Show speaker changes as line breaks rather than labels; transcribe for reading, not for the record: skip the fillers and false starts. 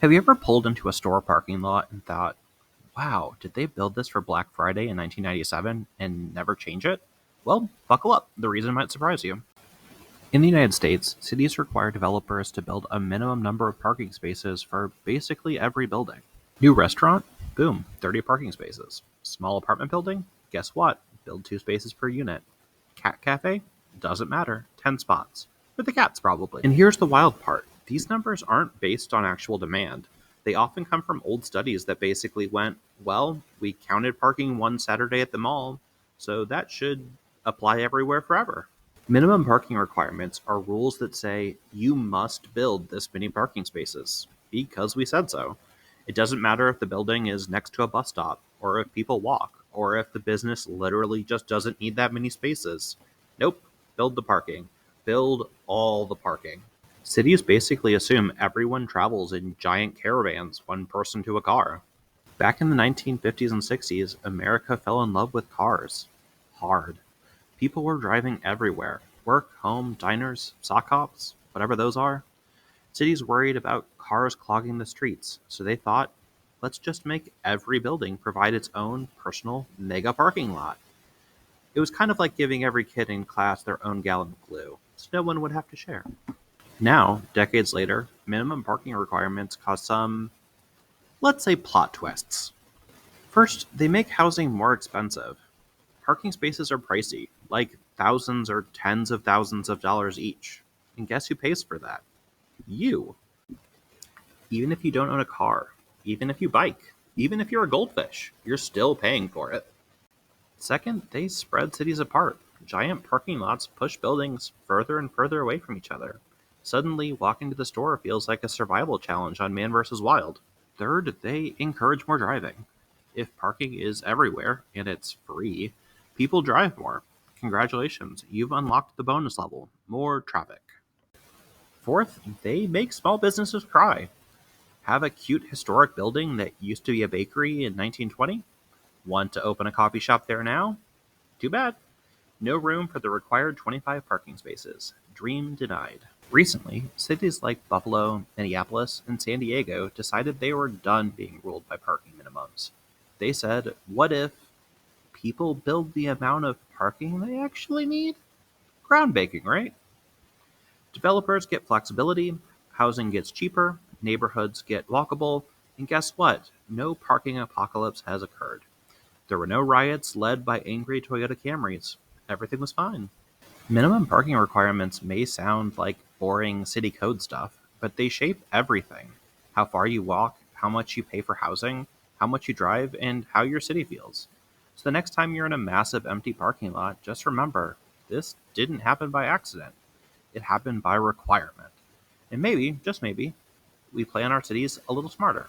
Have you ever pulled into a store parking lot and thought, wow, did they build this for Black Friday in 1997 and never change it? Well, buckle up. The reason might surprise you. In the United States, cities require developers to build a minimum number of parking spaces for basically every building. New restaurant? Boom, 30 parking spaces. Small apartment building? Guess what? Build 2 spaces per unit. Cat cafe? Doesn't matter, 10 spots. For the cats, probably. And here's the wild part: these numbers aren't based on actual demand. They often come from old studies that basically went, well, we counted parking one Saturday at the mall, so that should apply everywhere forever. Minimum parking requirements are rules that say you must build this many parking spaces because we said so. It doesn't matter if the building is next to a bus stop, or if people walk, or if the business literally just doesn't need that many spaces. Nope, build the parking. Build all the parking. Cities basically assume everyone travels in giant caravans, one person to a car. Back in the 1950s and 60s, America fell in love with cars. Hard. People were driving everywhere: work, home, diners, sock hops, whatever those are. Cities worried about cars clogging the streets, so they thought, let's just make every building provide its own personal mega parking lot. It was kind of like giving every kid in class their own gallon of glue, so no one would have to share. Now, decades later, minimum parking requirements cause some, let's say, plot twists. First, they make housing more expensive. Parking spaces are pricey, like thousands or tens of thousands of dollars each. And guess who pays for that? You. Even if you don't own a car, even if you bike, even if you're a goldfish, you're still paying for it. Second, they spread cities apart. Giant parking lots push buildings further and further away from each other. Suddenly, walking to the store feels like a survival challenge on Man vs. Wild. Third, they encourage more driving. If parking is everywhere and it's free, people drive more. Congratulations, you've unlocked the bonus level: more traffic. Fourth, they make small businesses cry. Have a cute historic building that used to be a bakery in 1920? Want to open a coffee shop there now? Too bad. No room for the required 25 parking spaces. Dream denied. Recently, cities like Buffalo, Minneapolis, and San Diego decided they were done being ruled by parking minimums. They said, what if people build the amount of parking they actually need? Groundbreaking, right? Developers get flexibility, housing gets cheaper, neighborhoods get walkable, and guess what? No parking apocalypse has occurred. There were no riots led by angry Toyota Camrys. Everything was fine. Minimum parking requirements may sound like boring city code stuff, but they shape everything: how far you walk, how much you pay for housing, how much you drive, and how your city feels. So the next time you're in a massive empty parking lot, just remember, this didn't happen by accident. It happened by requirement. And maybe, just maybe, we plan our cities a little smarter.